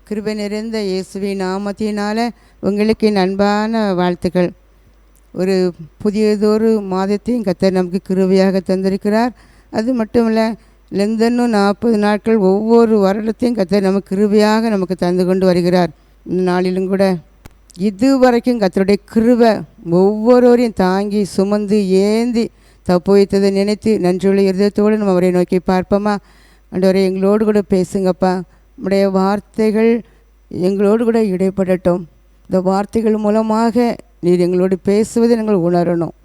கிருபை நிறைந்த இயேசுவின் நாமத்தினால உங்களுக்கு என் அன்பான வாழ்த்துக்கள். ஒரு புதியதொரு மாதத்தையும் கர்த்தர் நமக்கு கிருபையாக தந்திருக்கிறார். அது மட்டும் இல்லை, லெந்தனும் 40 நாட்கள் ஒவ்வொரு வருடத்தையும் கர்த்தர் நமக்கு கிருபையாக நமக்கு தந்து கொண்டு வருகிறார். இந்த நாளிலும் கூட இதுவரைக்கும் கர்த்தருடைய கிருபை ஒவ்வொருவரையும் தாங்கி சுமந்து ஏந்தி தப்பு வைத்ததை நினைத்து நன்றியுள்ள இருதயத்தோடு நம்ம அவரை நோக்கி பார்ப்போமா? ஆண்டவரே, எங்களோடு கூட பேசுங்கப்பா. நம்முடைய வார்த்தைகள் எங்களோடு கூட இடைப்படட்டும். இந்த வார்த்தைகள் மூலமாக நீர் எங்களோடு பேசுவதை நாங்கள் உணரணும்.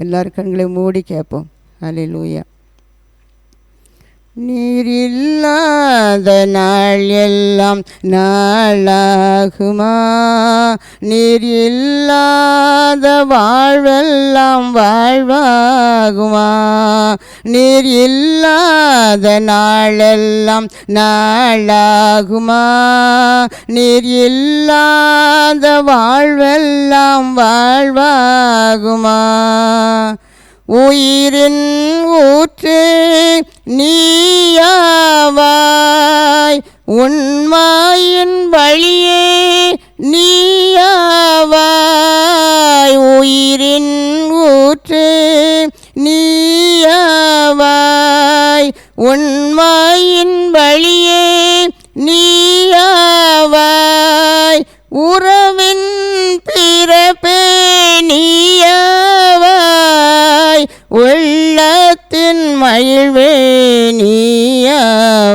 எல்லாரும் கண்களை மூடி கேட்போம். அல்லேலூயா. நீர் இல்லாத நாள் எல்லாம் நாளாகுமா? நீர் இல்லாத வாழ்வெல்லாம் வாழ்வாகுமா? நீர் இல்லாத நாளெல்லாம் நாளாகுமா? நீர் இல்லாத வாழ்வெல்லாம் வாழ்வாகுமா? உயிரின் ஊற்று நீயாவாய், உண்மையின் வழியே நீயாவாய். உயிரின் ஊற்று நீயாவாய், உண்மையின் வழியே நீயாவாய். உறவின் பிறப்பே நீயாவாய், உள்ளத்தின் மகிழ்வே நீயாவாய்.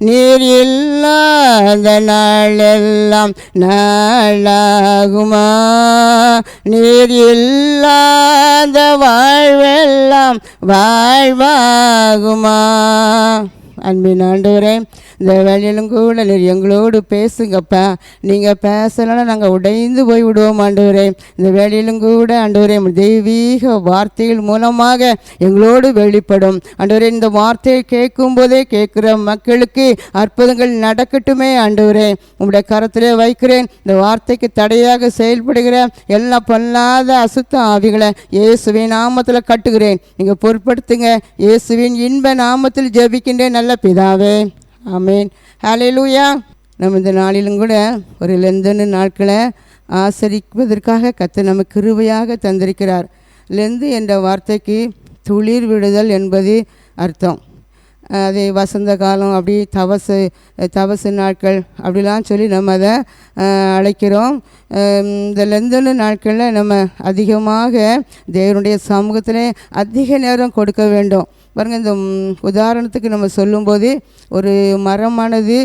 நீர் இல்லாத நாளெல்லாம் நாளாகுமா? நீர் இல்லாத வாழ்வெல்லாம் வாழ்வாகுமா? அன்பின் ஆண்டவரே, இந்த வேலையிலும் கூட நீர் எங்களோடு பேசுங்கப்பா. நீங்கள் பேசலைன்னா நாங்கள் உடைந்து போய் விடுவோம் ஆண்டவரே. இந்த வேலையிலும் கூட ஆண்டவரே, தெய்வீக வார்த்தைகள் மூலமாக எங்களோடு வெளிப்படும் ஆண்டவரே. இந்த வார்த்தையை கேட்கும்போதே கேட்குற மக்களுக்கு அற்புதங்கள் நடக்கட்டுமே ஆண்டவரே. உங்களுடைய கரத்திலே வைக்கிறேன். இந்த வார்த்தைக்கு தடையாக செயல்படுகிற எல்லா பொல்லாத அசுத்த ஆவிகளை இயேசுவின் நாமத்தில் கட்டுகிறேன். நீங்கள் பொருட்படுத்துங்க. இயேசுவின் இன்ப நாமத்தில் ஜெபிக்கின்றேன் நல்ல பிதாவே, ஆமேன். ஹல்லேலூயா. நம்ம இந்த நாளிலும் கூட ஒரு லெந்தனு நாட்களை ஆசரிப்பதற்காக கர்த்தர் நமக்கு கிருபையாக தந்திருக்கிறார். லெந்து என்ற வார்த்தைக்கு துளிர் விடுதல் என்பது அர்த்தம். அது வசந்த காலம், அப்படி தவசு நாட்கள் அப்படிலாம் சொல்லி நம்ம அதை அழைக்கிறோம். இந்த லெந்தனு நாட்களில் நம்ம அதிகமாக தேவனுடைய சமூகத்தில் அதிக நேரம் கொடுக்க வேண்டும். பாருங்கள், இந்த உதாரணத்துக்கு நம்ம சொல்லும்போது, ஒரு மரமானது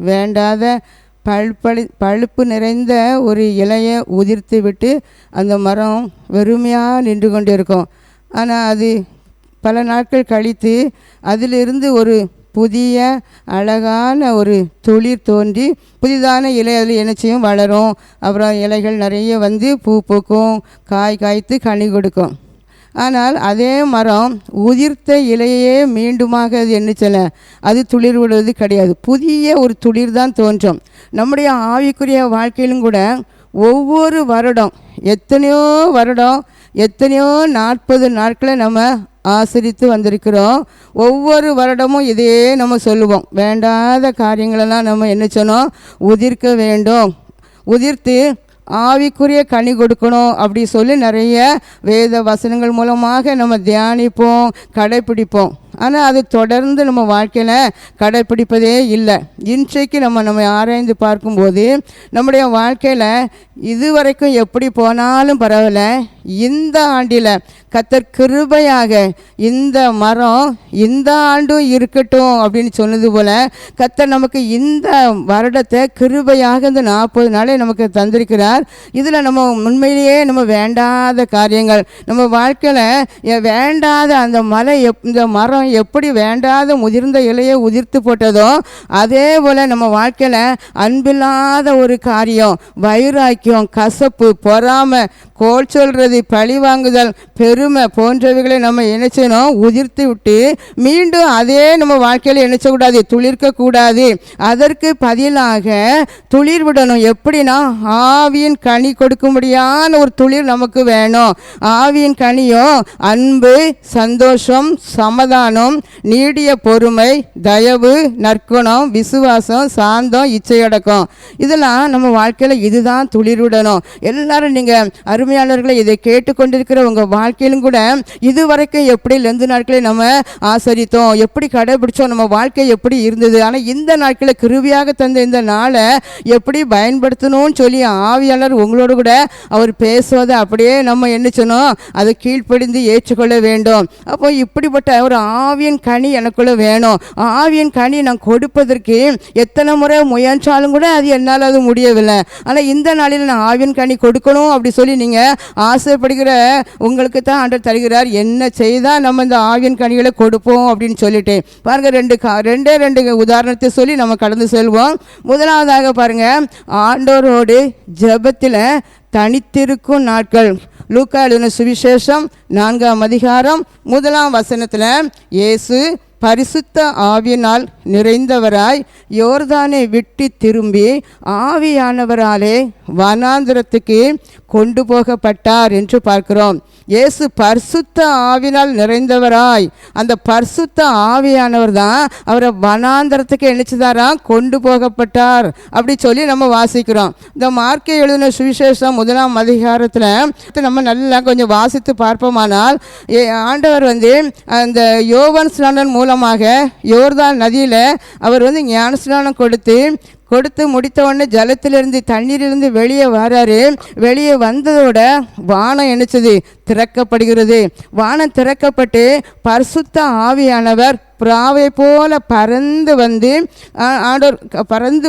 வேண்டாத பழுப்பு நிறைந்த ஒரு இலையை உதிர்த்து விட்டு அந்த மரம் வெறுமையாக நின்று கொண்டு இருக்கும். ஆனால் அது பல நாட்கள் கழித்து அதிலிருந்து ஒரு புதிய அழகான ஒரு துளிர் தோன்றி புதிதான இலை அதில் இணைச்சியும் வளரும். அப்புறம் இலைகள் நிறைய வந்து பூ பூக்கும், காய் காய்த்து கனி கொடுக்கும். ஆனால் அதே மரம் உதிர்த்த இலையே மீண்டுமாக அது என்னச்சலை, அது துளிர் விடுவது கிடையாது. புதிய ஒரு துளிர் தான் தோன்றும். நம்முடைய ஆவிக்குரிய வாழ்க்கையிலும் கூட ஒவ்வொரு வருடம் எத்தனையோ 40 நாட்களை நம்ம ஆசரித்து வந்திருக்கிறோம். ஒவ்வொரு வருடமும் இதே நம்ம சொல்லுவோம். வேண்டாத காரியங்களெல்லாம் நம்ம என்ன சொன்னோம், உதிர்க்க வேண்டும், உதிர்த்து ஆவிக்குரிய கனி கொடுக்கணும் அப்படி சொல்லி நிறைய வேத வசனங்கள் மூலமாக நம்ம தியானிப்போம், கடைப்பிடிப்போம். ஆனால் அது தொடர்ந்து நம்ம வாழ்க்கையில் கடைப்பிடிப்பதே இல்லை. இன்றைக்கு நம்ம ஆராய்ந்து பார்க்கும்போது நம்முடைய வாழ்க்கையில் இதுவரைக்கும் எப்படி போனாலும் பரவாயில்ல, இந்த ஆண்டில் கர்த்தர் கிருபையாக இந்த மரம் இந்த ஆண்டும் இருக்கட்டும் அப்படின்னு சொன்னது போல் கர்த்தர் நமக்கு இந்த வருடத்தை கிருபையாக இந்த 40 நாளை நமக்கு தந்திருக்கிறார். இதில் நம்ம உண்மையிலேயே நம்ம வேண்டாத காரியங்கள் நம்ம வாழ்க்கையில் வேண்டாத அந்த இந்த மரம் எப்படி வேண்டாத முதிர்ந்த இலையை உதிர்த்து போட்டதோ அதே போல் நம்ம வாழ்க்கையில் அன்பில்லாத ஒரு காரியம், வைராக்கியம், கசப்பு, பொறாமை, கோல் சொல்கிறது, பழி வாங்குதல், பெருமை போன்றவைகளை நம்ம இணைச்சணும் உதிர்த்து விட்டு மீண்டும் அதே நம்ம வாழ்க்கையில் இணைச்சக்கூடாது, துளிர்க்கக்கூடாது. அதற்கு பதிலாக துளிர் விடணும். எப்படின்னா ஆவியின் கனி கொடுக்கும்படியான ஒரு துளிர் நமக்கு வேணும். ஆவியின் கனியும் அன்பு, சந்தோஷம், சமாதானம், துணிவுடனும் நீடிய பொறுமை, தயவு, நற்குணம், விசுவாசம், சாந்தம், இச்சையடக்கம். இதெல்லாம் நம்ம வாழ்க்கையில் இதுதான் துளிருடணும். எல்லாரும் நீங்கள் அருமையாளர்களை இதை கேட்டுக்கொண்டிருக்கிற உங்கள் வாழ்க்கையிலும் கூட இதுவரைக்கும் எப்படி லெந்து நாட்களை நம்ம ஆசரித்தோம், எப்படி கடைபிடிச்சோம், நம்ம வாழ்க்கை எப்படி இருந்தது, ஆனால் இந்த நாட்களில் கிருவியாக தந்த இந்த நாளை எப்படி பயன்படுத்தணும்னு சொல்லி ஆவியாளர் உங்களோடு கூட அவர் பேசுவதை அப்படியே நம்ம என்ன சொன்னோம், அதை கீழ்ப்படிந்து ஏற்றுக்கொள்ள வேண்டும். அப்போ இப்படிப்பட்ட ஒரு ஆவியின் கனி எனக்குள்ள வேணும். ஆவியின் கனி நான் கொடுப்பதற்கு எத்தனை முறை முயன்றாலும் கூட அது என்னால் அது முடியவில்லை. ஆனால் இந்த நாளில் நான் ஆவியின் கனி கொடுக்கணும் அப்படி சொல்லி நீங்கள் ஆசைப்படுகிற உங்களுக்கு தான் ஆண்டவர் தருகிறார். என்ன செய்தால் நம்ம இந்த ஆவியின் கனிகளை கொடுப்போம் அப்படின்னு சொல்லிட்டு பாருங்கள். ரெண்டு உதாரணத்தை சொல்லி நம்ம கடந்து செல்வோம். முதலாவதாக பாருங்கள், ஆண்டவரோடு ஜெபத்தில் தனித்திருக்கும் நாட்கள். லூக்கா எழுதின சுவிசேஷம் 4ஆம் அதிகாரம் 1ஆம் வசனத்தில் இயேசு பரிசுத்த ஆவியினால் நிறைந்தவராய் யோர்தானை விட்டு திரும்பி ஆவியானவராலே வனாந்திரத்துக்கு கொண்டு போகப்பட்டார் என்று பார்க்கிறோம். இயேசு பரிசுத்த ஆவினால் நிறைந்தவராய், அந்த பரிசுத்த ஆவியானவர் தான் அவரை வனாந்திரத்துக்கு நினைச்சதாராம் கொண்டு போகப்பட்டார் அப்படி சொல்லி நம்ம வாசிக்கிறோம். இந்த மார்க்கை எழுதின சுவிசேஷம் 1ஆம் அதிகாரத்தில் நம்ம நல்லா கொஞ்சம் வாசித்து பார்ப்போமானால், ஆண்டவர் அந்த யோவான் ஸ்நானன் மூலமாக யோர்தான் நதியில் அவர் ஞானஸ்நானம் கொடுத்து முடித்த உடனே ஜலத்திலிருந்து தண்ணீரிலிருந்து வெளியே வராரு. வெளியே வந்ததோட வானம் என்னச்சது, திறக்கப்படுகிறது. வானம் திறக்கப்பட்டு பரிசுத்த ஆவியானவர் புறாவை போல பறந்து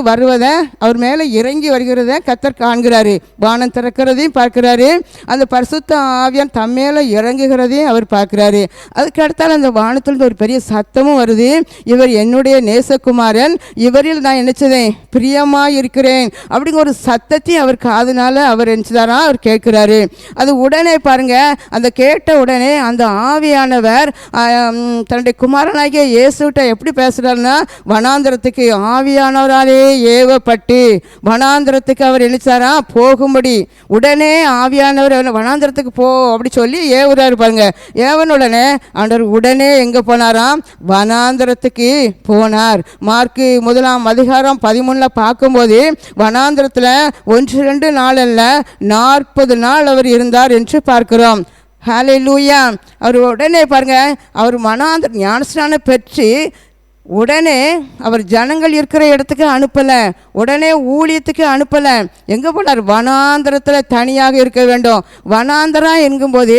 வருவதை, அவர் மேலே இறங்கி வருகிறத கர்த்தர் காண்கிறாரு. வானம் திறக்கிறதையும் பார்க்கிறாரு, அந்த பரிசுத்த ஆவியான் தம் மேலே இறங்குகிறதையும் அவர் பார்க்கிறாரு. அதுக்கு அடுத்தால் அந்த வானத்திலிருந்து ஒரு பெரிய சத்தமும் வருது, இவர் என்னுடைய நேசகுமாரன், இவரில் நான் நினைச்சதேன் பிரியமாக இருக்கிறேன் அப்படிங்கிற ஒரு சத்தத்தையும் அவர் காதுனால அவர் நினைச்சதாரா அவர் கேட்கிறாரு. அது உடனே பாருங்க, அந்த கேட்ட உடனே அந்த ஆவியானவர் தன்னுடைய குமாரனாகிய இயேசுகிட்ட எப்படி பேசுறாருன்னா, வனாந்திரத்துக்கு ஆவியானவராலே ஏவப்பட்டு வனாந்திரத்துக்கு அவர் நினைச்சாரா போகும்படி. உடனே ஆவியானவர் வனாந்திரத்துக்கு போ அப்படி சொல்லி ஏவுறாரு பாருங்க. ஏவன் உடனே ஆண்டவர் உடனே எங்க போனாராம், வனாந்திரத்துக்கு போனார். மார்க்கு 1ஆம் அதிகாரம் 13 பார்க்கும்போது வனாந்திரத்தில் 1-2 நாள் அல்ல 40 நாள் அவர் இருந்தார் என்று பார்க்கிறோம். ஹல்லேலூயா. அவர் உடனே பாருங்க, அவர் ஞானஸ்நானம் பெற்று உடனே அவர் ஜனங்கள் இருக்கிற இடத்துக்கு அனுப்பலை, உடனே ஊழியத்துக்கு அனுப்பலை. எங்கே போனார், வனாந்திரத்தில் தனியாக இருக்க வேண்டும். வனாந்திரம் என்கும்போது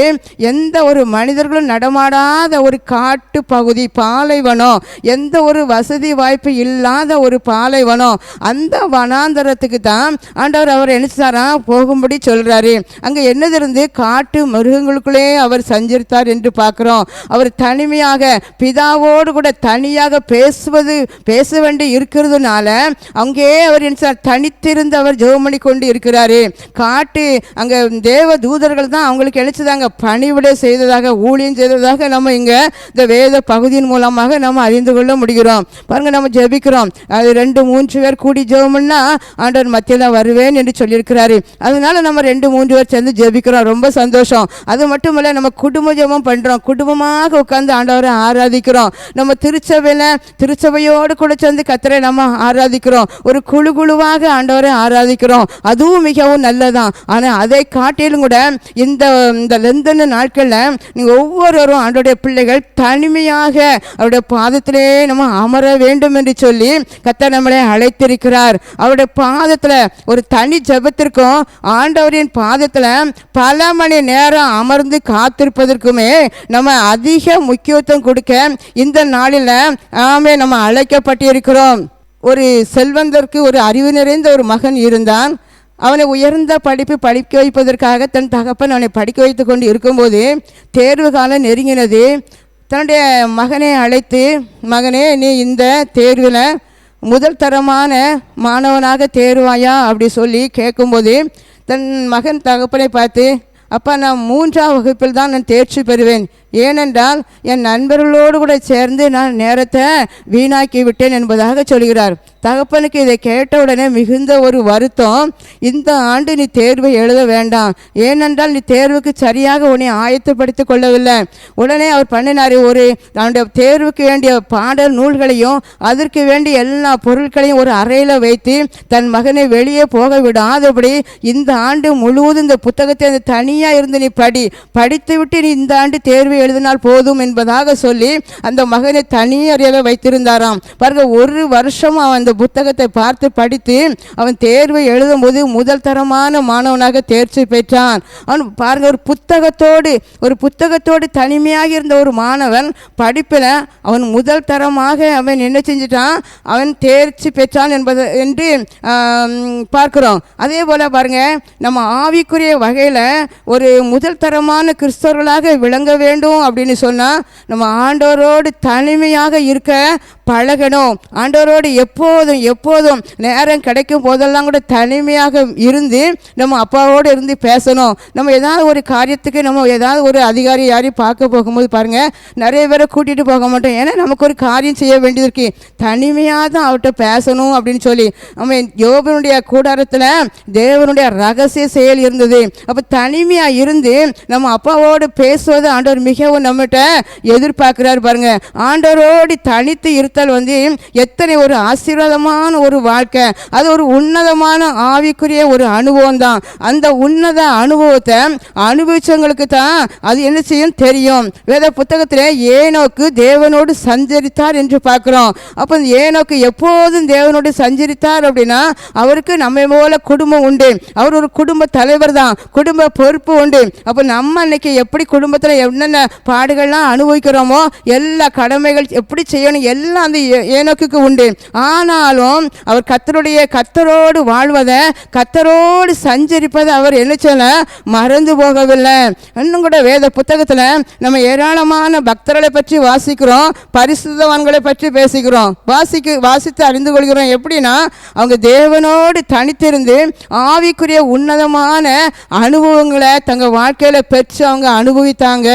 எந்த ஒரு மனிதர்களும் நடமாடாத ஒரு காட்டு பகுதி, பாலைவனம், எந்த ஒரு வசதி வாய்ப்பு இல்லாத ஒரு பாலைவனம். அந்த வனாந்திரத்துக்கு தான் ஆண்டவர் அவர் நினைச்சாரா போகும்படி சொல்கிறாரு. அங்கே என்னதிருந்து காட்டு மிருகங்களுக்குள்ளே அவர் சஞ்சரித்தார் என்று பார்க்குறோம். அவர் தனிமையாக பிதாவோடு கூட தனியாக பேச வேண்டி இருக்கிறதுனால அங்கே அவர் தனித்திருந்து அவர் ஜெபம் பண்ணி கொண்டு இருக்கிறாரு. காட்டு அங்கே தேவ தூதர்கள் தான் அவங்களுக்கு எழுச்சதாங்க பணிவிடை செய்ததாக, ஊழியம் செய்ததாக நம்ம இங்கே இந்த வேத பகுதியின் மூலமாக நம்ம அறிந்து கொள்ள முடிகிறோம். பாருங்க, நம்ம ஜெபிக்கிறோம், அது 2-3 பேர் கூடி ஜெபம் பண்ணா ஆண்டவர் மத்தியில் வருவேன் என்று சொல்லியிருக்கிறாரு. அதனால நம்ம 2-3 பேர் சேர்ந்து ஜெபிக்கிறோம், ரொம்ப சந்தோஷம். அது மட்டும் இல்லை, நம்ம குடும்ப ஜெபம் பண்ணுறோம், குடும்பமாக உட்கார்ந்து ஆண்டவரை ஆராதிக்கிறோம். நம்ம திருச்சபையோடு கூட சேர்ந்து கர்த்தரை நம்ம ஆராதிக்கிறோம், ஒரு குழுவாக ஆண்டவரை ஆராதிக்கிறோம். அதுவும் மிகவும் நல்லதான். ஆனால் அதை காட்டிலும் கூட இந்த லெந்தன நாட்களில் நீங்கள் ஒவ்வொருவரும் ஆண்டோடைய பிள்ளைகள் தனிமையாக அவருடைய பாதத்திலே நம்ம அமர வேண்டும் என்று சொல்லி கர்த்தர் நம்மளை அழைத்திருக்கிறார். அவருடைய பாதத்தில் ஒரு தனி ஜெபத்திற்கும் ஆண்டவரின் பாதத்தில் பல மணி நேரம் அமர்ந்து காத்திருப்பதற்குமே நம்ம அதிக முக்கியத்துவம் கொடுக்க இந்த நாளில் நம்ம அழைக்கப்பட்டிருக்கிறோம். ஒரு செல்வந்தருக்கு ஒரு அறிவு நிறைந்த ஒரு மகன் இருந்தான். அவனை உயர்ந்த படிக்க வைப்பதற்காக தன் தகப்பன் அவனை படிக்க வைத்து கொண்டு இருக்கும்போது தேர்வு காலம் நெருங்கினது. தன்னுடைய மகனை அழைத்து, மகனே, நீ இந்த தேர்வில் முதல் தரமான மாணவனாக தேர்வாயா அப்படி சொல்லி கேட்கும்போது தன் மகன் தகப்பனை பார்த்து, அப்பா, நான் 3ஆம் வகுப்பில் தான் நான் தேர்ச்சி பெறுவேன், ஏனென்றால் என் நண்பர்களோடு கூட சேர்ந்து நான் நேரத்தை வீணாக்கி விட்டேன் என்பதாக சொல்கிறார். தகப்பனுக்கு இதை கேட்ட உடனே மிகுந்த ஒரு வருத்தம். இந்த ஆண்டு நீ தேர்வை எழுத வேண்டாம், ஏனென்றால் நீ தேர்வுக்கு சரியாக உன்னை ஆயத்தப்படுத்திக் கொள்ளவில்லை. உடனே அவர் பண்ணினார், ஒரு தன்னுடைய தேர்வுக்கு வேண்டிய பாடல் நூல்களையும் அதற்கு வேண்டிய எல்லா பொருட்களையும் ஒரு அறையில் வைத்து தன் மகனை வெளியே போக விடாதபடி இந்த ஆண்டு முழுவதும் இந்த புத்தகத்தை அந்த தனியாக இருந்து நீ படித்து விட்டு நீ இந்த ஆண்டு தேர்வை எழுதினால் போதும் என்பதாக சொல்லி அந்த மகனை தனி அறையில் வைத்திருந்தாராம். பாருங்க, ஒரு வருஷம் அவன் புத்தகத்தை பார்த்து படித்து அவன் தேர்வை எழுதும் போது முதல் தரமான மாணவனாக தேர்ச்சி பெற்றான். அவன் பாருங்க, ஒரு புத்தகத்தோடு தனிமையாக இருந்த ஒரு மாணவன் படிப்பில் அவன் முதல் தரமாக அவன் என்ன செஞ்சிட்டான், அவன் தேர்ச்சி பெற்றான் என்று பார்க்கிறோம். அதே போல பாருங்க, நம்ம ஆவிக்குரிய வகையில் ஒரு முதல் தரமான கிறிஸ்தவர்களாக விளங்க வேண்டும் அப்படின்னு சொன்னா நம்ம ஆண்டவரோடு தனிமையாக இருக்க பழகணும். ஆண்டவரோடு எப்போதும் நேரம் கிடைக்கும் போதெல்லாம் கூட தனிமையாக இருந்து நம்ம அப்பாவோடு இருந்து பேசணும். நம்ம ஏதாவது ஒரு காரியத்துக்கு நம்ம ஏதாவது ஒரு அதிகாரி யாரையும் பார்க்க போகும்போது பாருங்க, நிறைய பேரை கூட்டிகிட்டு போக மாட்டோம். ஏன்னா நமக்கு ஒரு காரியம் செய்ய வேண்டியது இருக்கு, தனிமையாக தான் அவர்கிட்ட பேசணும் அப்படின்னு சொல்லி. நம்ம யோபனுடைய கூடாரத்தில் தேவனுடைய ரகசிய செயல் இருந்தது. அப்போ தனிமையாக இருந்து நம்ம அப்பாவோடு பேசுவது ஆண்டவர் மிகவும் நம்மகிட்ட எதிர்பார்க்கிறார். பாருங்க, ஆண்டவரோடு தனித்து இருத்தல் எத்தனை ஒரு ஆசீர்வாதமான ஒரு வாழ்க்கை, அது ஒரு உன்னதமான ஆவிக்குரிய ஒரு அனுபவம் தான். அந்த உன்னத அனுபவத்தை அனுபவிச்சவங்களுக்கு தான் அது என்ன செய்யும் தெரியும். வேத புத்தகத்தில் ஏனோக்கு தேவனோடு சஞ்சரித்தார் என்று பார்க்கிறோம். அப்போ ஏனோக்கு எப்போதும் தேவனோடு சஞ்சரித்தார் அப்படின்னா அவருக்கு நம்ம போல குடும்பம் உண்டு, அவர் ஒரு குடும்ப தலைவர் தான், குடும்ப பொறுப்பு உண்டு. அப்போ நம்ம இன்னைக்கு எப்படி குடும்பத்தில் என்னென்ன பாடுகள்லாம் அனுபவிக்கிறோமோ எல்லா கடமைகள் எப்படி செய்யணும் எல்லாம் அந்த ஏனோக்கு உண்டு. ஆனாலும் அவர் கர்த்தரோடு வாழ்வதை, கர்த்தரோடு சஞ்சரிப்பதை அவர் என்ன சொல்ல மறந்து போகவில்லை. இன்னும் கூட வேத புத்தகத்தில் நம்ம ஏராளமான பக்தர்களை பற்றி வாசிக்கிறோம், பரிசுத்தவான்களை பற்றி பேசிக்கிறோம், வாசித்து அறிந்து கொள்கிறோம். எப்படின்னா அவங்க தேவனோடு தனித்திருந்து ஆவிக்குரிய உன்னதமான அனுபவங்களை தங்கள் வாழ்க்கையில் பெற்று அவங்க அனுபவித்தாங்க.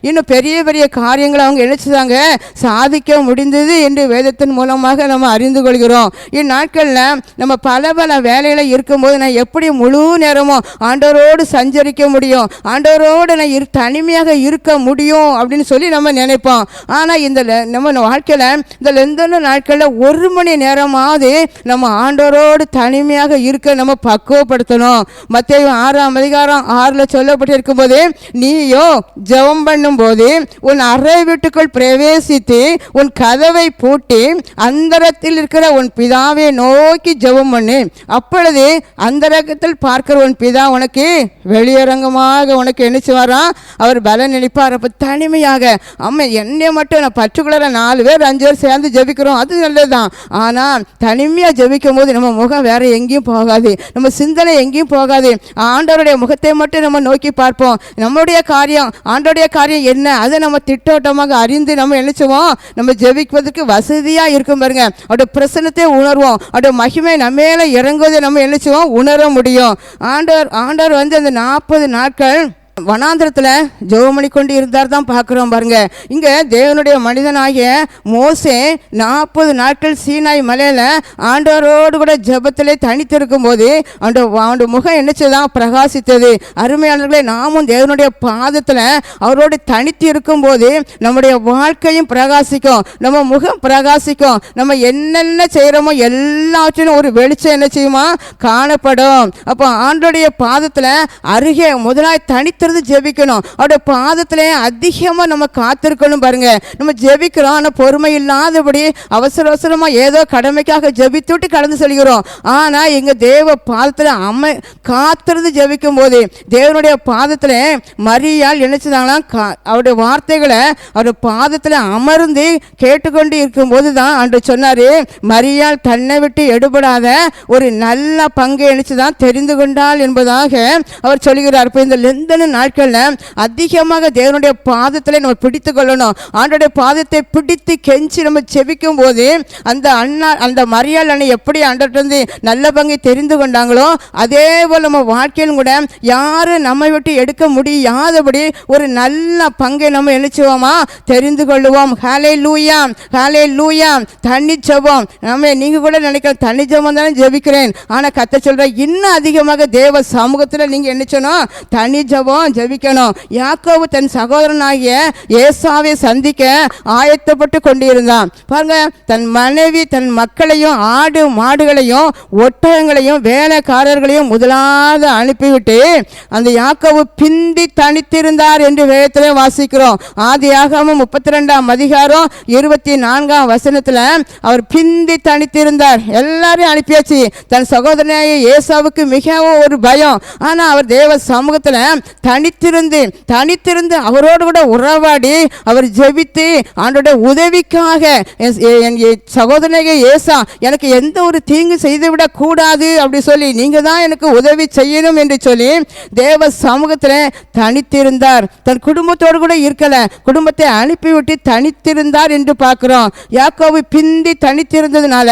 இன்னும் பெரிய பெரிய காரியங்களை அவங்க நினைச்சாங்க சாதிக்க முடிந்தது என்று வேதத்தின் மூலமாக நம்ம அறிந்து கொள்கிறோம். இந்நாட்களில் நம்ம பல வேலையில் இருக்கும்போது நான் எப்படி முழு நேரமும் ஆண்டவரோடு சஞ்சரிக்க முடியும், ஆண்டவரோடு நான் தனிமையாக இருக்க முடியும் அப்படின்னு சொல்லி நம்ம நினைப்போம். ஆனால் இந்த நம்ம வாழ்க்கையில் இந்த எந்த நாட்களில் ஒரு மணி நேரமாவது நம்ம ஆண்டவரோடு தனிமையாக இருக்க நம்ம பக்குவப்படுத்தணும். மத்தேயு 6:6 சொல்லப்பட்டிருக்கும் போது, நீயோ ஜெபம் பண்ணும் போது உன் அறை வீட்டுக்குள் பிரவேசித்து உன் கதவை பூட்டி அந்தரத்தில் இருக்கிற உன் பிதாவை நோக்கி ஜெபம் பண்ணு, அப்பொழுது அந்தரங்கத்தில் பார்க்கிற உன் பிதா உனக்கு வெளியரங்கமாக உனக்கு என்னச்சுவாரா அவர் பலன் அளிப்பார். அப்போ தனிமையாக அம்மா என்னை மட்டும் நான் பர்டிகுலராக 4 பேர் 5 பேர் சேர்ந்து ஜெபிக்கிறோம், அது நல்லது தான். ஆனால் தனிமையாக ஜெபிக்கும் போது நம்ம முகம் வேற எங்கேயும் போகாது, நம்ம சிந்தனை எங்கேயும் போகாது, ஆண்டவருடைய முகத்தை மட்டும் நம்ம நோக்கி பார்ப்போம். நம்முடைய காரியம் ஆண்டோடைய காரியம் என்ன அதை நம்ம திட்டோட்டமாக அறிந்து நம்ம நினைச்சுவோம், நம்ம ஜெபிப்பதற்கு வசதியாக இருக்கும். பாருங்க, அவருடைய பிரசன்னத்தை உணர்வோம், அவருடைய மகிமை நம்ம மேலே இறங்குவதை நம்ம நினைச்சுவோம் உணர முடியும். ஆண்டவர் அந்த 40 நாட்கள் வனாந்திரத்தில் ஜெபமணி கொண்டு இருந்தார் தான் பார்க்குறோம். பாருங்க, இங்கே தேவனுடைய மனிதனாகிய மோசே 40 நாட்கள் சீனாய் மலையில் ஆண்டவரோடு கூட ஜெபத்திலே தனித்திருக்கும் போது அவனுடைய முகம் என்னச்சுதான் பிரகாசித்தது. அருமையாளர்களே, நாமும் தேவனுடைய பாதத்தில் அவரோடு தனித்து இருக்கும் போது நம்முடைய வாழ்க்கையும் பிரகாசிக்கும், நம்ம முகம் பிரகாசிக்கும், நம்ம என்னென்ன செய்கிறோமோ எல்லாவற்றிலும் ஒரு வெளிச்சம் என்ன செய்யுமா காணப்படும். அப்போ ஆண்டோடைய பாதத்தில் அருகே முதலாய் தனித்து ஜெபிக்கணும், அவருடைய பாதத்திலே அதிகமா நம்ம காத்திருக்கணும். பாருங்க, நம்ம ஜெபிக்கிறோம், ஆனால் பொறுமை இல்லாதபடி அவசரமா ஏதோ கடமைக்காக ஜெபித்துட்டு கடந்து செல்கிறோம். ஆனா எங்க தேவ பாதத்துல காத்திருந்து ஜெபிக்கும் போது தேவனுடைய பாதத்துல மரியாள் நினைச்சதாங்களா அவருடைய வார்த்தைகளை அவருடைய பாதத்துல அமர்ந்து கேட்டுக்கொண்டு இருக்கும் போதுதான் அன்று சொன்னாரு, மரியாள் தன்னை விட்டு எடுபடாத ஒரு நல்ல பங்கை நினைச்சுதான் தெரிந்து கொண்டாள் என்பதாக அவர் சொல்கிறார். இப்போ இந்த நாட்களில் அதிகமாக தேவனுடைய பாதத்தில் நம்ம பிடித்து கொள்ளணும். ஆண்டோடைய பாதத்தை பிடித்து கெஞ்சி நம்ம செபிக்கும் போது அந்த மரியாள் அண்ணன் எப்படி ஆண்டவர்கிட்ட நல்ல பங்கை தெரிந்து கொண்டாங்களோ அதே போல் நம்ம வாழ்க்கையிலும் கூட யாரும் நம்மை விட்டு எடுக்க முடியாதபடி ஒரு நல்ல பங்கை நம்ம எழுச்சுவோமா தெரிந்து கொள்ளுவோம். ஹல்லேலூயா, ஹல்லேலூயா. தண்ணி ஜெபம் நம்ம நீங்கள் கூட நினைக்கிற தண்ணி ஜெபம் தானே ஜெபிக்கிறேன், ஆனால் கர்த்தர் சொல்ற இன்னும் அதிகமாக தேவ சமூகத்தில் நீங்கள் என்ன செய்யணும்? தண்ணி ஜெபம் ஜெபிக்கணும். யாக்கோபு தன் சகோதரனாகிய ஏசாவை சந்திக்க ஆயத்தப்பட்டு கொண்டிருந்தான். பாருங்க, தன் மனைவி தன் மக்களையும் ஆடு மாடுகளையும் ஒட்டகங்களையும் வேலைக்காரர்களையும் முதலாவது அனுப்பிவிட்டு அந்த யாக்கோபு பிந்தி தனித்திருந்தார் என்று வேதத்திலே வாசிக்கிறோம். ஆதியாகமம் 32ஆம் அதிகாரம் 24ஆம் வசனத்தில் அவர் பிந்தி தனித்திருந்தார். எல்லாரையும் அனுப்பியாச்சு. தன் சகோதரனாகிய ஏசாவுக்கு மிகவும் ஒரு பயம். ஆனால் அவர் தேவ சமூகத்தில் தனித்திருந்து அவரோடு கூட உறவாடி அவர் ஜெபித்து ஆண்டோட உதவிக்காக என் சகோதரனாகிய ஏசா எனக்கு எந்த ஒரு தீங்கு செய்துவிடக் கூடாது அப்படி சொல்லி நீங்கள் தான் எனக்கு உதவி செய்யணும் என்று சொல்லி தேவ சமூகத்தில் தனித்திருந்தார். தன் குடும்பத்தோடு கூட இருக்கல, குடும்பத்தை அனுப்பிவிட்டு தனித்திருந்தார் என்று பார்க்கிறோம். யாக்கோபு பிந்தி தனித்திருந்ததுனால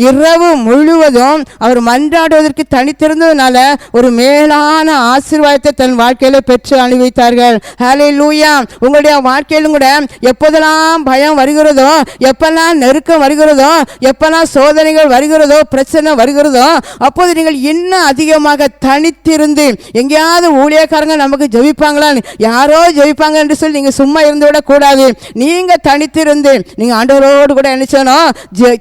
இரவு முழுவதும் அவர் மன்றாடுவதற்கு தனித்திருந்ததுனால ஒரு மேலான ஆசீர்வாதத்தை தன் வாழ்க்கையில பெற்று அனுபவித்தார்கள். ஹல்லேலூயா. உங்களுடைய வாழ்க்கையிலும் கூட எப்போதெல்லாம் பயம் வருகிறதோ, எப்பெல்லாம் நெருக்கம் வருகிறதோ, எப்பெல்லாம் சோதனைகள் வருகிறதோ, பிரச்சனை வருகிறதோ, அப்போது நீங்கள் இன்னும் அதிகமாக தனித்திருந்து எங்கேயாவது ஊழியக்காரங்க நமக்கு ஜெபிப்பாங்களான்னு யாரோ ஜெபிப்பாங்க என்று சொல்லி நீங்கள் சும்மா இருந்து விட கூடாது. நீங்கள் தனித்திருந்து நீங்கள் ஆண்டவரோடு கூட நினைச்சணும்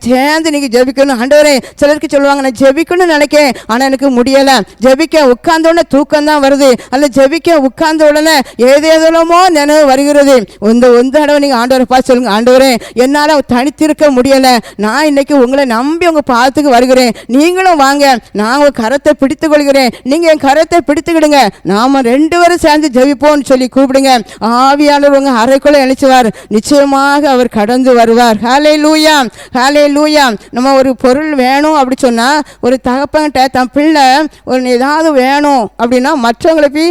சேர்ந்து நீங்கள் ஜெபிக்கணும். ஆண்டவரே, சிலருக்கு சொல்லுவாங்க நான் ஜெபிக்கணும்னு நினைக்கேன் ஆனால் எனக்கு முடியலை, ஜெபிக்க உட்கார்ந்த உடனே தூக்கம் தான் வருது, அல்ல ஜெபிக்க உட்கார்ந்த உடனே ஏதேதோமோ நினைவு வருகிறது. இந்த தடவை நீங்கள் ஆண்டவரை பார்த்து சொல்லுங்க, ஆண்டவரே என்னால் தனித்திருக்க முடியலை, நான் இன்னைக்கு உங்களை நம்பி உங்கள் பாதத்துக்கு வருகிறேன், நீங்களும் வாங்க, நான் உங்கள் கரத்தை பிடித்து கொள்கிறேன், நீங்கள் என் கரத்தை பிடித்துக்கிடுங்க, நாம 2 பேரும் சேர்ந்து ஜெபிப்போம்னு சொல்லி கூப்பிடுங்க. ஆவியானவர் உங்கள் அறைக்குள்ளே இணைச்சுவார், நிச்சயமாக அவர் கடந்து வருவார். ஹல்லேலூயா, ஹல்லேலூயா. நம்ம ஒரு பொருள் வேணும் அப்படி சொன்னால் ஒரு தகப்பன்கிட்ட தன் பிள்ளை ஒரு ஏதாவது வேணும் அப்படின்னா மற்றவங்களை போய்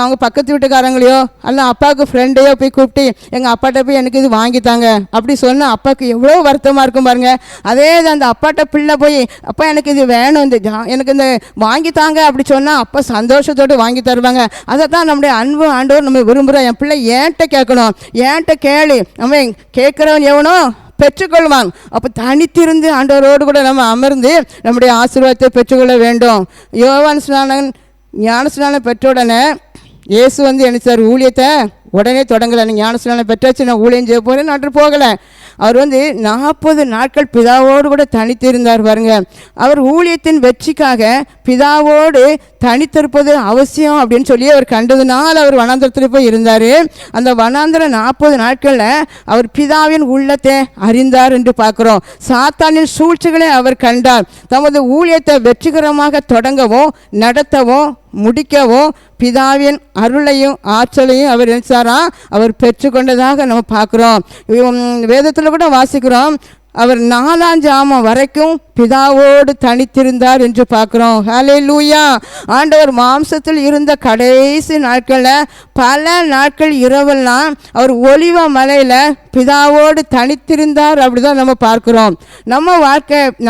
அவங்க பக்கத்து வீட்டுக்காரங்களையோ அல்ல அப்பாவுக்கு ஃப்ரெண்டையோ போய் கூப்பிட்டு எங்கள் அப்பாட்ட போய் எனக்கு இது வாங்கித்தாங்க அப்படி சொன்னால் அப்பாவுக்கு எவ்வளோ வருத்தமாக இருக்கும் பாருங்க. அதே அந்த அப்பாட்ட பிள்ளை போய் அப்பா எனக்கு இது வேணும், எனக்கு இந்த வாங்கித்தாங்க அப்படி சொன்னால் அப்பா சந்தோஷத்தோடு வாங்கி தருவாங்க. அதை தான் நம்முடைய அன்பு ஆண்டவர் நம்ம விரும்புகிறோம். என் பிள்ளை ஏன்ட்ட கேட்கணும், ஏன்ட்ட கேளு, நம்ம கேட்குறவன் எவனோ பெற்றுக்கொள்வான். அப்போ தனித்திருந்து ஆண்டவரோடு கூட நம்ம அமர்ந்து நம்முடைய ஆசீர்வாதத்தை பெற்றுக்கொள்ள வேண்டும். யோவான் ஸ்நானன் ஞானஸ்நானம் பெற்ற உடனே இயேசு என்ன ஊழியத்தை உடனே தொடங்கலை. ஞானஸ்நானம் பெற்றாச்சு, நான் ஊழியம் செய்ய போகிறேன் நன்று போகலை. அவர் 40 நாட்கள் பிதாவோடு கூட தனித்திருந்தார் பாருங்க. அவர் ஊழியத்தின் வெற்றிக்காக பிதாவோடு தனித்திருப்பது அவசியம் அப்படின்னு சொல்லி அவர் கண்டதுனால் அவர் வனாந்திரத்தில் போய் இருந்தார். அந்த வனாந்திரம் 40 நாட்களில் அவர் பிதாவின் உள்ளத்தை அறிந்தார் என்று பார்க்குறோம். சாத்தானின் சூழ்ச்சிகளை அவர் கண்டார். தமது ஊழியத்தை வெற்றிகரமாக தொடங்கவும் நடத்தவும் முடிக்கவும் பிதாவின் அருளையும் ஆற்றலையும் அவர் நினைச்சாரா அவர் பெற்றுக்கொண்டதாக நம்ம பார்க்குறோம். வேதத்தில் கூட வாசிக்கிறோம், அவர் 4ஆம் ஜாமம் வரைக்கும் பிதாவோடு தனித்திருந்தார் என்று பார்க்குறோம். ஹல்லேலூயா. ஆண்டவர் மாம்சத்தில் இருந்த கடைசி நாட்களில் பல நாட்கள் இரவெல்லாம் அவர் ஒலிவ மலையில் பிதாவோடு தனித்திருந்தார். அப்படிதான் நம்ம பார்க்குறோம்.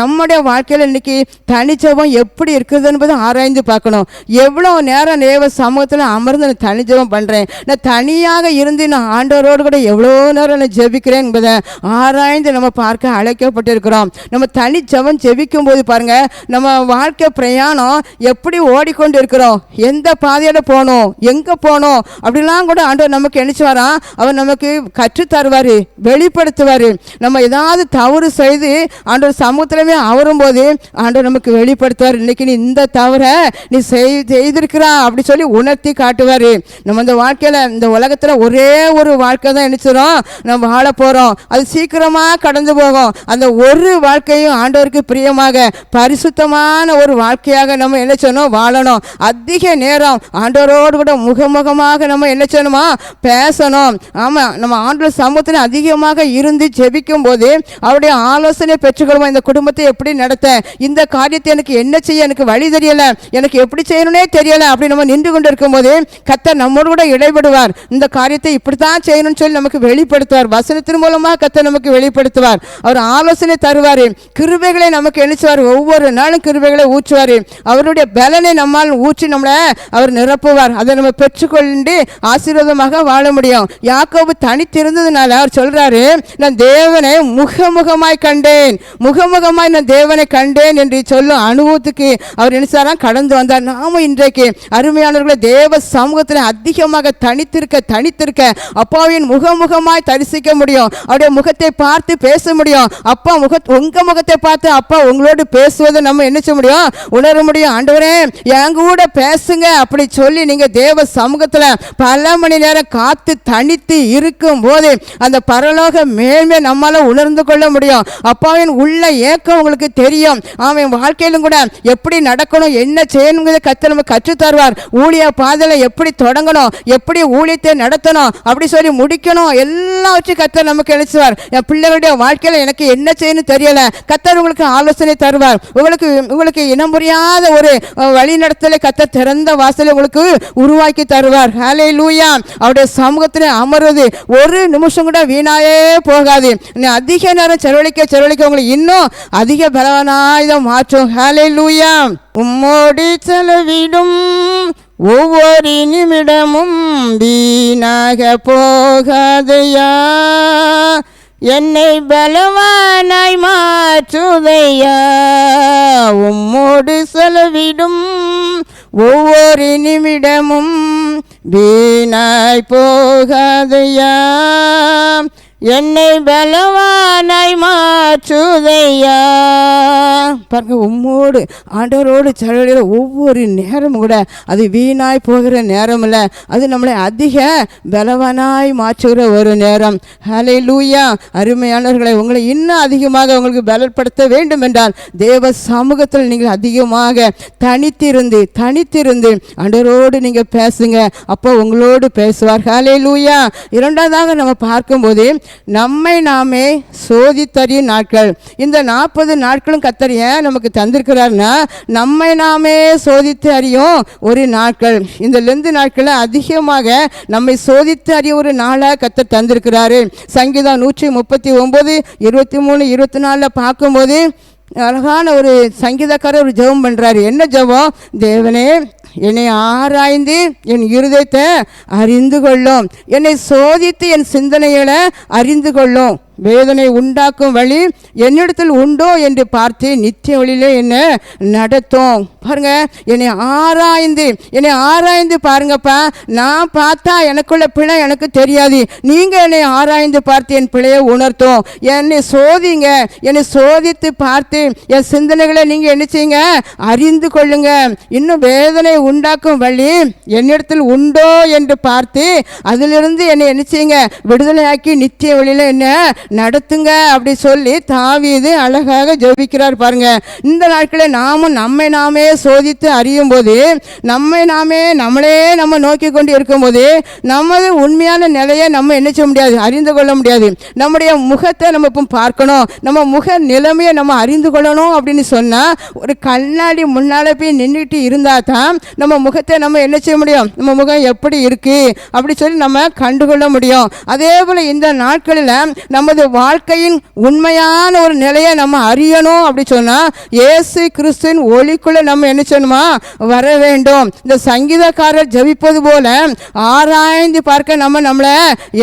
நம்முடைய வாழ்க்கையில் இன்னைக்கு தனிஜபம் எப்படி இருக்குது என்பதை ஆராய்ந்து பார்க்கணும். எவ்வளோ நேரம் தேவ சமூகத்தில் அமர்ந்து நான் தனிஜபம் பண்ணுறேன், நான் தனியாக இருந்து நான் ஆண்டவரோடு கூட எவ்வளோ நேரம் நான் ஜெபிக்கிறேன் என்பதை ஆராய்ந்து நம்ம பார்க்க அழைக்கப்பட்டிருக்கிறோம். நம்ம தனி ஜெபம் ஜெபிக்கும் போது பாருங்க, நம்ம வாழ்க்கை பிரயாணம் எப்படி ஓடிக்கொண்டு இருக்கிறோம், எந்த பாதையோட போகணும், எங்கே போகணும் அப்படிலாம் கூட ஆண்டவர் நமக்கு நினைச்சுவாரா அவர் நமக்கு கற்றுத்தருவார், வெளிப்படுத்துவார். நம்ம ஏதாவது தவறு செய்து ஆண்டவர் சமூகத்திலமே அவரும்போது ஆண்டவர் நமக்கு வெளிப்படுத்துவார். இன்னைக்கு நீ இந்த தவறை நீ செய்திருக்கிறா அப்படி சொல்லி உணர்த்தி காட்டுவார். நம்ம இந்த வாழ்க்கையில் இந்த உலகத்தில் ஒரே ஒரு வாழ்க்கை தான் நினைச்சிடும் நம்ம வாழ போகிறோம். அது சீக்கிரமாக கடந்து போகும். வாழணும். அந்த ஒரு வாழ்க்கையும் ஆண்டவருக்கு பிரியமாக பரிசுத்தமான ஒரு வாழ்க்கையாக நம்ம என்ன செய்யணும், வாழணும். அதிக நேரம் ஆண்டவரோடு கூட முகமுகமாக நம்ம என்ன செய்யணுமா, பேசணும். ஆமாம், நம்ம ஆண்டவர் சமூகத்தில் அதிகமாக இருந்து ஜெபிக்கும் போது அவருடைய ஆலோசனை பெற்றுக்கொள்வோம். இந்த குடும்பத்தை எப்படி நடத்த, இந்த காரியத்தை எனக்கு என்ன செய்ய எனக்கு வழி தெரியலை, எனக்கு எப்படி செய்யணும்னே தெரியலை அப்படி நம்ம நின்று கொண்டு இருக்கும்போது கர்த்தர் நம்மோடு கூட இடைபடுவார். இந்த காரியத்தை இப்படித்தான் செய்யணும்னு சொல்லி நமக்கு வெளிப்படுத்துவார். வசனத்தின் மூலமாக கர்த்தர் நமக்கு வெளிப்படுத்துவார். அவர் ஆலோசனை தருவார். கிருபைகளை நமக்கு எழுச்சுவார். ஒவ்வொரு நாளும் கிருபைகளை ஊற்றுவார். அவருடைய பலனை நம்மால் ஊற்றி நம்மளை அவர் நிரப்புவார். அதை நம்ம பெற்றுக்கொண்டு ஆசீர்வாதமாக வாழ முடியும். யாக்கோபு தனித்திருந்ததுனால அவர் சொல்றாரு, நான் தேவனை முகமுகமாய் கண்டேன், முகமுகமாய் நான் தேவனை கண்டேன் என்று சொல்லும் அனுபவத்துக்கு அவர் நினைச்சாராம் கடந்து வந்தார். நாம இன்றைக்கு அருமையானவர்களை தேவ சமூகத்தில் அதிகமாக தனித்திருக்க அப்பாவின் முகமுகமாய் தரிசிக்க முடியும். அவருடைய முகத்தை பார்த்து பேச முடியும். அப்பா உங்க முகத்தை பார்த்து அப்பா உங்களோடு பேசுவதை நம்ம என்ன செய்ய முடியும், உணர முடியும். ஆண்டவரே என் கூட பேசுங்க அப்படி சொல்லி நீங்க தேவ சமூகத்தில் பல மணி நேரம் காத்து தனித்து இருக்கும் போது அந்த பரலோக மேன்மை நம்மால உணர்ந்து கொள்ள முடியும். அப்பாவின் உள்ள ஏக்கம் உங்களுக்கு தெரியும். அவன் வாழ்க்கையிலும் கூட எப்படி நடக்கணும், என்ன செய்யணுங்கிறத கர்த்தர் நம்ம கற்றுத் தருவார். ஊழிய பாதையில எப்படி தொடங்கணும், எப்படி ஊழியத்தை நடத்தணும், அப்படி சொல்லி முடிக்கணும், எல்லாம் வச்சு கர்த்தர் நமக்கு எழுச்சுவார். என் பிள்ளைகளுடைய வாழ்க்கையில எனக்கு என்ன செய்யணும் தெரியல, கர்த்தர் உங்களுக்கு ஆலோசனை தருவார். உங்களுக்கு இனம் புரியாத ஒரு வழி நடத்தலை கர்த்தர் திறந்த வாசலை உங்களுக்கு உருவாக்கி தருவார். ஹல்லேலூயா. அவருடைய சமூகத்தில் அமர்வது ஒரு நிமிஷம் கூட வீணாயே போகாது. அதிக நேரம் செலவழிக்க உங்களுக்கு இன்னும் அதிக பலவானாயுதம் மாற்றும். ஹல்லேலூயா. உம்மோடி செலவிடும் ஒவ்வொரு நிமிடமும் வீணாக போகாதையா, என்னை பலவானாய் மாற்றுதையா. உம்மோடு செலவிடும் ஒவ்வொரு நிமிடமும் வீணாய் போகாதையா, என்னை பலவானாய் மாற்றுதையா. பாருங்க, உம்மோடு ஆண்டவரோடு செலவிடுற ஒவ்வொரு நேரமும் கூட அது வீணாய் போகிற நேரம் இல்லை, அது நம்மளை அதிக பலவானாய் மாற்றுகிற ஒரு நேரம். ஹல்லேலூயா. அருமையானவர்களை, உங்களை இன்னும் அதிகமாக உங்களுக்கு பலப்படுத்த வேண்டும் என்றால் தேவ சமூகத்தில் நீங்கள் அதிகமாக தனித்திருந்து ஆண்டவரோடு நீங்கள் பேசுங்க. அப்போ உங்களோடு பேசுவார். ஹல்லேலூயா. இரண்டாவதாக நம்ம பார்க்கும்போது நம்மை நாமே சோதித்தறியும் நாட்கள். இந்த 40 நாட்களும் கர்த்தர் ஏன் நமக்கு தந்திருக்கிறார்னா நம்மை நாமே சோதித்து அறியும் ஒரு நாட்கள். இந்த லெந்து நாட்களில் அதிகமாக நம்மை சோதித்து அறிய ஒரு நாளாக கர்த்தர் தந்திருக்கிறாரு. சங்கீதம் 139, 23, 24 பார்க்கும்போது அழகான ஒரு சங்கீதக்காரர் ஒரு ஜெபம் பண்ணுறாரு. என்ன ஜெபம்? தேவனே, என்னை ஆராய்ந்து என் இருதயத்தை அறிந்து கொள்ளும், என்னை சோதித்து என் சிந்தனைகளை அறிந்து கொள்ளும், வேதனை உண்டாக்கும் வழி என்னிடத்தில் உண்டோ என்று பார்த்து நித்திய வழியிலே என்ன நடத்தும். பாருங்க, என்னை ஆராய்ந்து பாருங்கப்பா. நான் பார்த்தா எனக்குள்ள பிழை எனக்கு தெரியாது, நீங்க என்னை ஆராய்ந்து பார்த்து என் பிழையை உணர்த்தும். என்னை சோதிங்க, என்னை சோதித்து பார்த்து என் சிந்தனைகளை நீங்க என்ன செய்யுங்க, அறிந்து கொள்ளுங்க. இன்னும் வேதனை உண்டாக்கும் வழி என்னிடத்தில் உண்டோ என்று பார்த்து அதிலிருந்து என்னை என்ன செய்யுங்க, விடுதலையாக்கி நித்திய வழியில என்ன நடத்துங்க அப்படி சொல்லி தாவீது அழகாக ஜெபிக்கிறார். பாருங்க, இந்த நாட்களில் நாமும் நம்மை நாமே சோதித்து அறியும் போது, நம்மளே நம்ம நோக்கி கொண்டு இருக்கும்போது நமது உண்மையான நிலையை நம்ம என்ன செய்ய முடியாது, அறிந்து கொள்ள முடியாது. நம்முடைய முகத்தை நம்ம இப்போ பார்க்கணும், நம்ம முக நிலைமையை நம்ம அறிந்து கொள்ளணும் அப்படின்னு சொன்னால் ஒரு கண்ணாடி முன்னால் போய் நின்றுட்டு இருந்தால் தான் நம்ம முகத்தை நம்ம என்ன செய்ய முடியும், நம்ம முகம் எப்படி இருக்கு அப்படி சொல்லி நம்ம கண்டுகொள்ள முடியும். அதே போல் இந்த நாட்களில் நமது வாழ்க்கையின் உண்மையான ஒரு நிலையை நம்ம அறியணும் அப்படி சொன்னால் இயேசு கிறிஸ்துவின் ஒளிக்குள்ள நம்ம என்ன செய்யணுமா, வர வேண்டும். இந்த சங்கீதக்காரர் ஜெபிப்பது போல ஆராய்ந்து பார்க்க நம்மளை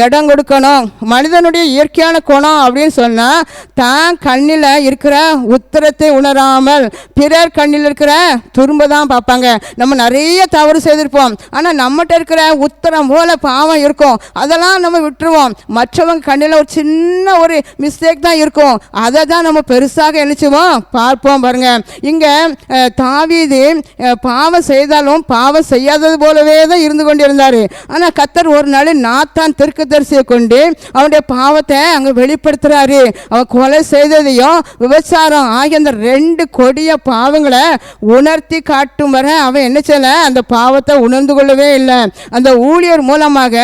இடம் கொடுக்கணும். மனிதனுடைய இயற்கையான குணம் அப்படின்னு சொன்னால் தான் கண்ணில் இருக்கிற உத்தரத்தை உணராமல் பிறர் கண்ணில் இருக்கிற துரும்ப தான் பார்ப்பாங்க. நம்ம நிறைய தவறு செய்திருப்போம், ஆனால் நம்மகிட்ட இருக்கிற உத்தரம் போல பாவம் இருக்கும், அதெல்லாம் நம்ம விட்டுருவோம். மற்றவங்க கண்ணில் ஒரு சின்ன சின்ன ஒரு மிஸ்டேக் தான் இருக்கும். அதை தான் நம்ம பெருசாக நினைச்சுவோம் பார்ப்போம். பாருங்க, இங்க தாவீது பாவம் செய்தாலும் பாவம் செய்யாதது போலவே தான் இருந்து கொண்டு இருந்தாரு. ஆனா கர்த்தர் ஒரு நாள் நாத்தான் தீர்க்கதரிசியை கொண்டு அவனுடைய பாவத்தை அங்க வெளிப்படுத்துறாரு. அவன் கொலை செய்ததையும் விபச்சாரம் ஆகிய அந்த 2 கொடிய பாவங்களை உணர்த்தி காட்டும் வரை அவன் என்ன செய்யல, அந்த பாவத்தை உணர்ந்து கொள்ளவே இல்லை. அந்த ஊழியர் மூலமாக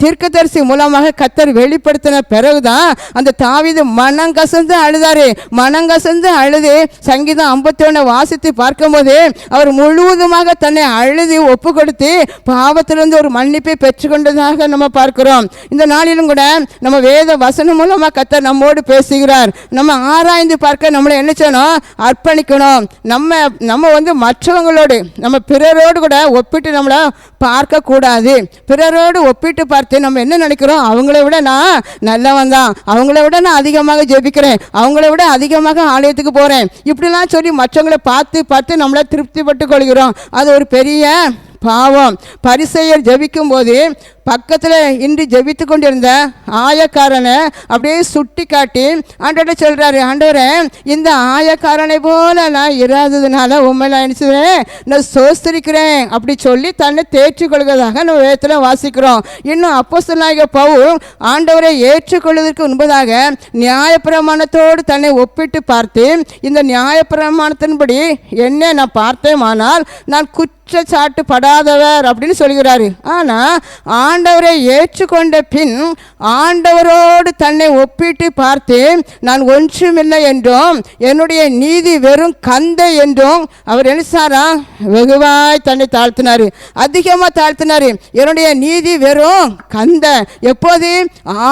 தீர்க்கதரிசி மூலமாக கர்த்தர் வெளிப்படுத்தின பிறகுதான் அந்த தாவீது மனங்கசந்து அழுதாரு. மனங்கசந்து அழுது சங்கீதம் 51 வாசித்து பார்க்கும்போது அவர் முழுவதுமாக தன்னை அழுது ஒப்பு கொடுத்து பாவத்திலிருந்து ஒரு மன்னிப்பை பெற்றுக்கொண்டதாக நம்ம பார்க்கிறோம். இந்த நாளிலும் கூட நம்ம வேத வசனம் மூலமாக கர்த்தர் நம்மோடு பேசுகிறார். நம்ம ஆராய்ந்து பார்க்க நம்மளை என்ன செய்யணும், அர்ப்பணிக்கணும். நம்ம மற்றவங்களோடு நம்ம பிறரோடு கூட ஒப்பிட்டு நம்மளை பார்க்கக்கூடாது. பிறரோடு ஒப்பிட்டு பார்த்து நம்ம என்ன நினைக்கிறோம், அவங்கள விட நான் நல்லவன் தான், அவங்கள விட நான் அதிகமாக ஜெபிக்கிறேன், அவங்கள விட அதிகமாக ஆலயத்துக்கு போகிறேன், இப்படிலாம் சொல்லி மற்றவங்களை பார்த்து பார்த்து நம்மளை திருப்திப்பட்டு கொள்கிறோம். அது ஒரு பெரிய பாவம். பரிசேயர் ஜெபிக்கும் போது பக்கத்தில் இன்று ஜெபித்து கொண்டிருந்த ஆயக்காரனை அப்படியே சுட்டி காட்டி ஆண்டவரை சொல்கிறாரு, ஆண்டவரே இந்த ஆயக்காரனை போல நான் இராததுனால உண்மை நான் நினைச்சுறேன், நான் சோஸ்திரிக்கிறேன் அப்படி சொல்லி தன்னை தேற்றிக்கொள்வதாக நம்ம வேதத்தில் வாசிக்கிறோம். இன்னும் அப்போஸ்தலனாகிய பவுல் ஆண்டவரை ஏற்றுக்கொள்வதற்கு முன்பதாக நியாயப்பிரமாணத்தோடு தன்னை ஒப்பிட்டு பார்த்து இந்த நியாயப்பிரமாணத்தின்படி என்ன நான் பார்த்தேமானால் நான் குற்றச்சாட்டு படாதவர் அப்படின்னு சொல்கிறாரு. ஆனால் ஆண்டவரை ஏற்றுக்கொண்ட பின் ஆண்டவரோடு தன்னை ஒப்பிட்டு பார்த்து நான் ஒன்றுமில்லை என்றும் என்னுடைய நீதி வெறும் கந்தை என்றும் அவர் நினைச்சாரா, வெகுவாய் தன்னை தாழ்த்தினார், அதிகமாக தாழ்த்தினார். என்னுடைய நீதி வெறும் கந்தை. எப்போது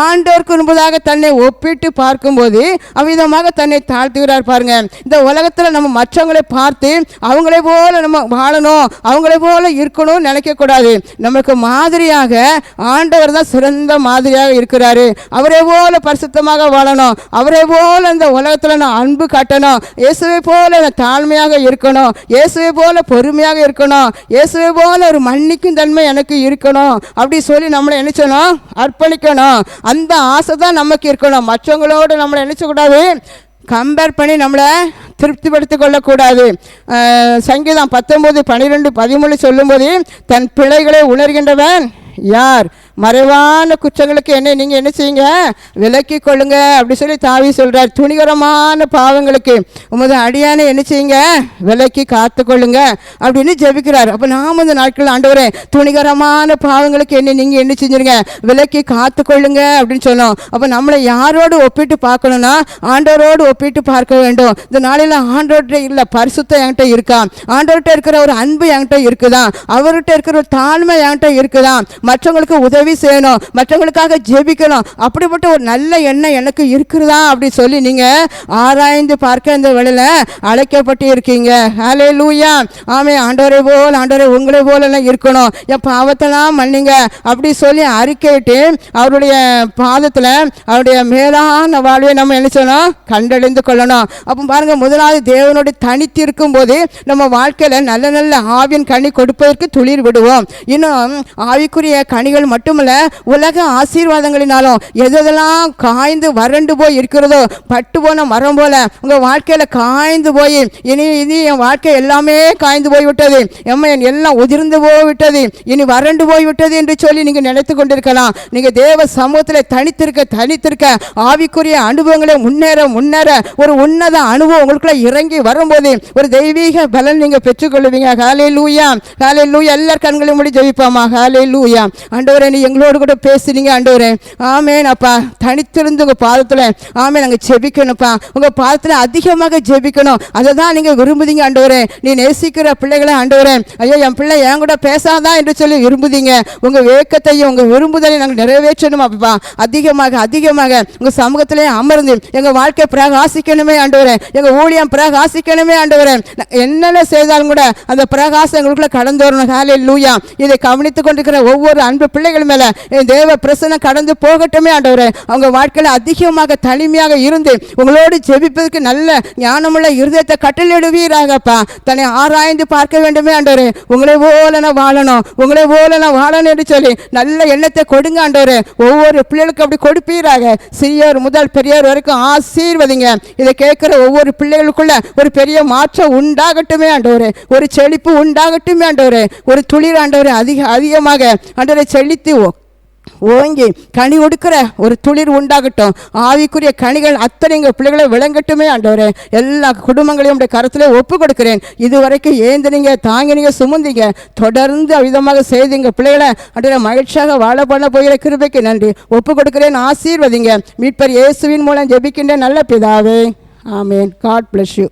ஆண்டவருக்கு முன்பதாக தன்னை ஒப்பிட்டு பார்க்கும்போது அவ்விதமாக தன்னை தாழ்த்துகிறார். பாருங்க, இந்த உலகத்தில் நம்ம மற்றவங்களை பார்த்து அவங்களே போல நம்ம வாழணும், அவங்களே போல இருக்கணும்னு நினைக்கக்கூடாது. நமக்கு மாதிரியாக ஆண்டவர் தான் சிறந்த மாதிரியாக இருக்கிறாரு. அவரே போல பரிசுத்தமாக வாழணும், அவரே போல இந்த உலகத்தில் நான் அன்பு காட்டணும், இயேசுவை போல நான் தாழ்மையாக இருக்கணும், இயேசுவை போல பொறுமையாக இருக்கணும், இயேசுவை போல ஒரு மன்னிக்கும் தன்மை எனக்கு இருக்கணும் அப்படி சொல்லி நம்மளை நினைச்சணும் அர்ப்பணிக்கணும். அந்த ஆசை தான் நமக்கு இருக்கணும். மற்றவங்களோடு நம்மளை நினைச்சக்கூடாது, கம்பேர் பண்ணி நம்மளை திருப்திப்படுத்திக் கொள்ளக்கூடாது. சங்கீதம் 19:12-13 சொல்லும்போது தன் பிழைகளை உணர்கின்றவன் யார், மறைவான குற்றங்களுக்கு என்ன நீங்கள் என்ன செய்யுங்க, விலக்கி கொள்ளுங்க அப்படி சொல்லி தாவி சொல்கிறார். துணிகரமான பாவங்களுக்கு உமது அடியானை என்ன செய்யுங்க, விலக்கி காத்து கொள்ளுங்க அப்படின்னு ஜெபிக்கிறார். அப்போ நாம் இந்த நாட்கள் ஆண்டவரே துணிகரமான பாவங்களுக்கு என்ன நீங்கள் என்ன செஞ்சுருங்க, விலக்கி காத்து கொள்ளுங்க அப்படின்னு சொன்னோம். அப்போ நம்மளை யாரோடு ஒப்பிட்டு பார்க்கணும்னா ஆண்டவரோடு ஒப்பிட்டு பார்க்க வேண்டும். இந்த நாளில் ஆண்டவர்கிட்ட இல்லை பரிசுத்தம் என்கிட்ட இருக்கா, ஆண்டவர்கிட்ட இருக்கிற ஒரு அன்பு என்கிட்ட இருக்குதான், அவர்கிட்ட இருக்கிற ஒரு தாழ்மை என்கிட்ட இருக்குதான், மற்றவங்களுக்கு உதவி செய்யணும், மற்றவங்களுக்காக ஜெபிக்கணும், அப்படிப்பட்ட ஒரு நல்ல எண்ணம் எனக்கு இருக்கிறதா அப்படி சொல்லி நீங்க ஆராய்ந்து பார்க்க இந்த வேளையில அழைக்கப்பட்டு இருக்கீங்க. ஹல்லேலூயா, ஆமே. ஆண்டவரை போல், ஆண்டவரை உங்களை போல எல்லாம் இருக்கணும், என் பாவத்தெல்லாம் மன்னிங்க அப்படி சொல்லி அறிக்கையிட்டு அவருடைய பாதத்தில் அவருடைய மேலான வாழ்வை நம்ம என்ன செய்யணும், கண்டறிந்து கொள்ளணும். அப்போ பாருங்க, முதலாவது தேவனோடு தனித்து இருக்கும் போது நம்ம வாழ்க்கையில நல்ல நல்ல ஆவியின் கனி கொடுப்பதற்கு துளிர் விடுவோம். இன்னும் ஆவிக்குரிய கனிகள் மட்டுமல்ல, உலக ஆசீர்வாதங்களினாலும் எதெல்லாம் காய்ந்து வறண்டு போய் இருக்கிறதோ, பட்டு போன மரம் போல உங்க வாழ்க்கையில காய்ந்து போய் இனி என் வாழ்க்கை எல்லாமே காய்ந்து போய்விட்டது, எல்லாம் உதிர்ந்து போய்விட்டது, இனி வறண்டு போய்விட்டது என்று சொல்லி நீங்க நினைத்து கொண்டிருக்கலாம். நீங்க தேவ சமூகத்தில் தனித்திருக்க ஆவிக்குரிய அனுபவங்களை முன்னேற ஒரு உன்னத அனுபவம் உங்களுக்குள்ள இறங்கி வரும்போது ஒரு தெய்வீக பலன் நீங்க பெற்றுக்கொள்வீங்க. ஹல்லேலூயா, ஹல்லேலூயா. எல்லார் கண்களையும் மூடி ஜெபிப்போமா. ஹல்லேலூயா. ஆண்டவரே நீ எங்களோடு கூட பேசுனீங்க ஆண்டவரே, ஆமேன். அப்பா தனித்திருந்து உங்கள் பாதத்தில் ஆமே நாங்கள் ஜெபிக்கணும்ப்பா, உங்கள் பாதத்தில் அதிகமாக ஜெபிக்கணும், அதை தான் நீங்கள் விரும்புதீங்க ஆண்டவரே. நீ நேசிக்கிற பிள்ளைகளை ஆண்டவரே, ஐயோ என் பிள்ளை என் கூட பேசாதான் என்று சொல்லி விரும்புதீங்க. உங்கள் வேக்கத்தையும் உங்கள் விரும்புதலையும் நாங்கள் நிறைவேற்றணும் அப்பா. அதிகமாக உங்கள் சமூகத்திலே அமர்ந்து எங்கள் வாழ்க்கை பிரகாசிக்கணுமே ஆண்டவரே, எங்கள் ஊழியம் பிரகாசிக்கணுமே ஆண்டவரே. என்னென்ன செய்தாலும் கூட அந்த பிரகாசம் எங்களுக்குள்ள கடந்து வரணும். ஹல்லேலூயா. இதை கவனித்துக் கொண்டிருக்கிற ஒவ்வொரு அன்பு பிள்ளைகள் மேல மேலே என் தேவ பிரசன்னம் கடந்து போகட்டுமே ஆண்டவரே. அவங்க வாழ்க்கையில் அதிகமாக தனிமையாக இருந்து உங்களோடு ஜெபிப்பதற்கு நல்ல ஞானமுள்ள இருதயத்தை கட்டளையிடுவீராகப்பா. தன்னை ஆராய்ந்து பார்க்க வேண்டுமே ஆண்டவரே. உங்களை போல நான் வாழணும், உங்களை போல நான் வாழணும் என்று சொல்லி நல்ல எண்ணத்தை கொடுங்க ஆண்டவரே. ஒவ்வொரு பிள்ளைகளுக்கும் அப்படி கொடுப்பீராக. சிறியோர் முதல் பெரியோர் வரைக்கும் ஆசீர்வதிங்க. இதை கேட்கிற ஒவ்வொரு பிள்ளைகளுக்குள்ள ஒரு பெரிய மாற்றம் உண்டாகட்டுமே ஆண்டவரே. ஒரு செழிப்பு உண்டாகட்டுமே ஆண்டவரே. ஒரு துளிர் ஆண்டவரே அதிகமாக ஆண்டவரை செழித்து ஓங்கி கனி கொடுக்கிற ஒரு துளிர் உண்டாகட்டும். ஆவிக்குரிய கனிகள் அத்தனை எங்கள் பிள்ளைகளை விளங்கட்டுமே ஆண்டவரே. எல்லா குடும்பங்களையும் உடைய கருத்தில் ஒப்பு கொடுக்கிறேன். இதுவரைக்கும் ஏந்தினீங்க, தாங்கினீங்க, சுமந்தீங்க, தொடர்ந்து விதமாக செய்து எங்கள் பிள்ளைகளை ஆண்டவரே மகிழ்ச்சியாக வாழ பண்ண போகிற கிருபைக்கு நன்றி. ஒப்பு கொடுக்கிறேன். ஆசீர்வதிங்க. மீட்பர் இயேசுவின் மூலம் ஜெபிக்கின்ற நல்ல பிதாவே, ஆமேன். God bless you.